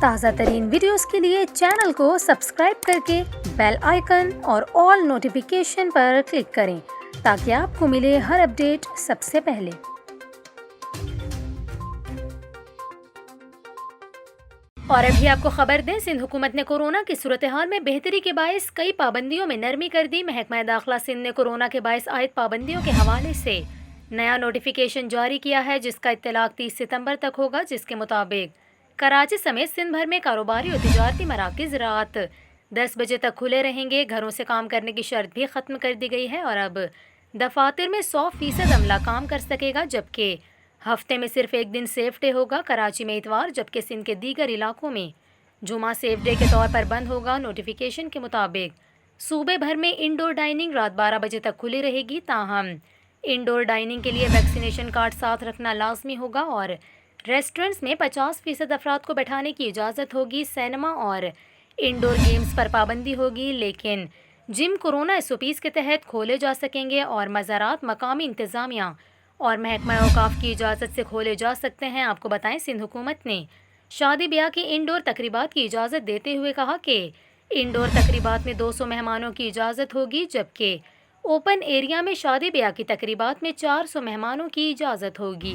تازہ ترین ویڈیوز کے لیے چینل کو سبسکرائب کر کے بیل آئیکن اور آل نوٹیفیکیشن پر کلک کریں تاکہ آپ کو ملے ہر اپڈیٹ سب سے پہلے۔ اور ابھی آپ کو خبر دیں، سندھ حکومت نے کورونا کی صورتحال میں بہتری کے باعث کئی پابندیوں میں نرمی کر دی۔ محکمہ داخلہ سندھ نے کورونا کے باعث عائد پابندیوں کے حوالے سے نیا نوٹیفیکیشن جاری کیا ہے، جس کا اطلاق 30 ستمبر تک ہوگا، جس کے مطابق کراچی سمیت سندھ بھر میں کاروباری اور تجارتی مراکز رات 10 بجے تک کھلے رہیں گے۔ گھروں سے کام کرنے کی شرط بھی ختم کر دی گئی ہے اور اب دفاتر میں 100% عملہ کام کر سکے گا، جبکہ ہفتے میں صرف ایک دن سیف ڈے ہوگا۔ کراچی میں اتوار، جبکہ سندھ کے دیگر علاقوں میں جمعہ سیف ڈے کے طور پر بند ہوگا۔ نوٹیفیکیشن کے مطابق صوبے بھر میں انڈور ڈائننگ رات 12 بجے تک کھلی رہے گی، تاہم انڈور ڈائننگ کے لیے ویکسینیشن کارڈ ساتھ رکھنا لازمی ہوگا اور ریسٹورنٹس میں 50% افراد کو بیٹھانے کی اجازت ہوگی۔ سینما اور انڈور گیمز پر پابندی ہوگی، لیکن جم کورونا SOPs کے تحت کھولے جا سکیں گے اور مزارات مقامی انتظامیہ اور محکمہ اوقاف کی اجازت سے کھولے جا سکتے ہیں۔ آپ کو بتائیں، سندھ حکومت نے شادی بیاہ کی انڈور تقریبات کی اجازت دیتے ہوئے کہا کہ انڈور تقریبات میں 200 مہمانوں کی اجازت ہوگی، جبکہ اوپن ایریا میں شادی بیاہ کی تقریبات میں 400 مہمانوں کی اجازت ہوگی۔